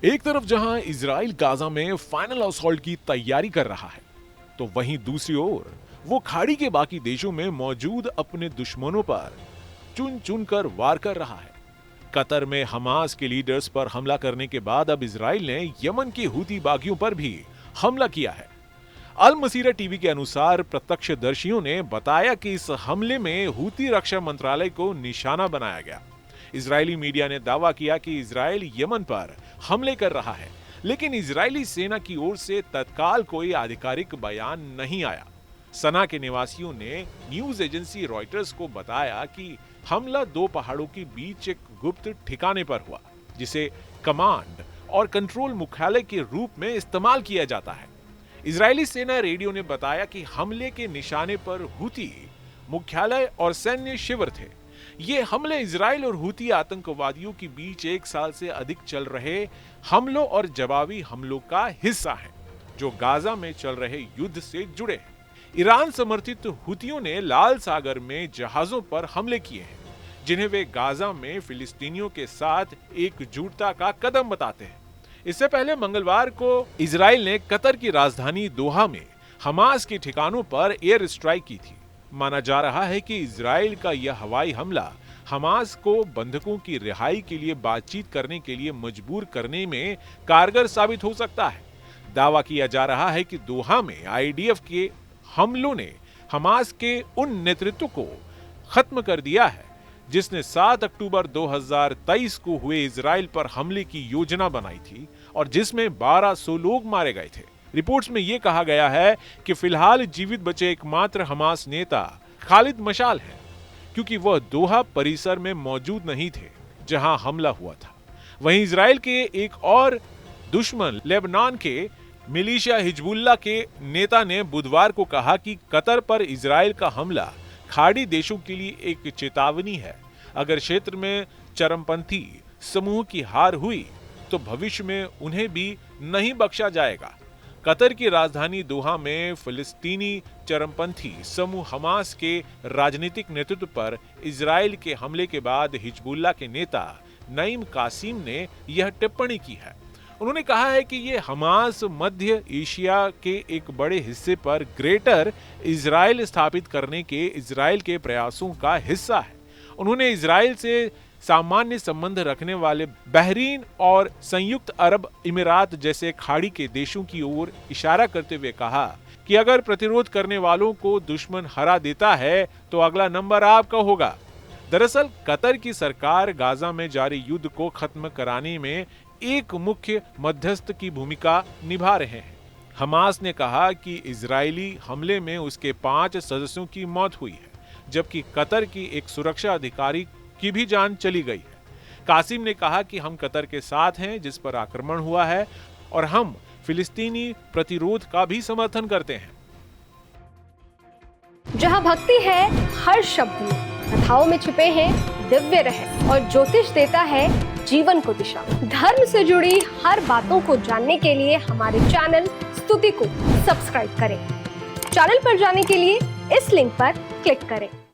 एक तरफ जहां इजराइल गाजा में फाइनल असॉल्ट की तैयारी कर रहा है, तो वहीं दूसरी ओर वो खाड़ी के बाकी देशों में मौजूद अपने दुश्मनों पर चुन चुन कर वार कर रहा है। कतर में हमास के लीडर्स पर हमला करने के बाद अब इजराइल ने यमन के हूती बागियों पर भी हमला किया है। अल मसीरा टीवी के अनुसार प्रत्यक्षदर्शियों ने बताया कि इस हमले में हूती रक्षा मंत्रालय को निशाना बनाया गया। इजरायली मीडिया ने दावा किया कि इजराइल यमन पर हमले कर रहा है, लेकिन इजरायली सेना की ओर से तत्काल कोई आधिकारिक बयान नहीं आया। सना के निवासियों ने न्यूज एजेंसी रॉयटर्स को बताया कि हमला दो पहाड़ों के बीच एक गुप्त ठिकाने पर हुआ, जिसे कमांड और कंट्रोल मुख्यालय के रूप में इस्तेमाल किया जाता है। इजरायली सेना रेडियो ने बताया कि हमले के निशाने पर हूती मुख्यालय और सैन्य शिविर थे। ये हमले इजराइल और हूती आतंकवादियों के बीच एक साल से अधिक चल रहे हमलों और जवाबी हमलों का हिस्सा हैं, जो गाजा में चल रहे युद्ध से जुड़े हैं। ईरान समर्थित हूतियों ने लाल सागर में जहाजों पर हमले किए हैं, जिन्हें वे गाजा में फिलिस्तीनियों के साथ एकजुटता का कदम बताते हैं। इससे पहले मंगलवार को इजराइल ने कतर की राजधानी दोहा में हमास के ठिकानों पर एयर स्ट्राइक की थी। माना जा रहा है कि इजराइल का यह हवाई हमला हमास को बंधकों की रिहाई के लिए बातचीत करने के लिए मजबूर करने में कारगर साबित हो सकता है। दावा किया जा रहा है कि दोहा में आईडीएफ के हमलों ने हमास के उन नेतृत्व को खत्म कर दिया है, जिसने 7 अक्टूबर 2023 को हुए इजराइल पर हमले की योजना बनाई थी और जिसमें 1200 लोग मारे गए थे। रिपोर्ट्स में यह कहा गया है कि फिलहाल जीवित बचे एकमात्र हमास नेता खालिद मशाल हैं, क्योंकि वह दोहा परिसर में मौजूद नहीं थे जहां हमला हुआ था। वहीं इजराइल के एक और दुश्मन लेबनान के मिलिशिया हिजबुल्लाह के नेता ने बुधवार को कहा कि कतर पर इजराइल का हमला खाड़ी देशों के लिए एक चेतावनी है। अगर क्षेत्र में चरमपंथी समूह की हार हुई तो भविष्य में उन्हें भी नहीं बख्शा जाएगा। कतर की राजधानी दोहा में फिलिस्तीनी चरमपंथी समूह हमास के राजनीतिक नेतृत्व पर इजराइल के हमले के बाद हिजबुल्लाह के नेता नईम कासिम ने यह टिप्पणी की है। उन्होंने कहा है कि ये हमास मध्य एशिया के एक बड़े हिस्से पर ग्रेटर इजराइल स्थापित करने के इजराइल के प्रयासों का हिस्सा है। उन्होंने इजराइल से सामान्य संबंध रखने वाले बहरीन और संयुक्त अरब इमिरात जैसे खाड़ी के देशों की ओर इशारा करते हुए कहा कि अगर प्रतिरोध करने वालों को दुश्मन हरा देता है तो अगला नंबर आपका होगा। दरअसल कतर की सरकार गाजा में जारी युद्ध को खत्म कराने में एक मुख्य मध्यस्थ की भूमिका निभा रहे हैं। हमास ने कहा कि इजरायली हमले में उसके 5 सदस्यों की मौत हुई है, जबकि कतर की एक सुरक्षा अधिकारी की भी जान चली गई है। कासिम ने कहा कि हम कतर के साथ हैं जिस पर आक्रमण हुआ है और हम फिलिस्तीनी प्रतिरोध का भी समर्थन करते हैं। जहां भक्ति है हर शब्द में, कथाओं में छुपे हैं दिव्य रहस्य और ज्योतिष देता है जीवन को दिशा। धर्म से जुड़ी हर बातों को जानने के लिए हमारे चैनल स्तुति को सब्सक्राइब करें। चैनल पर जाने के लिए इस लिंक पर क्लिक करें।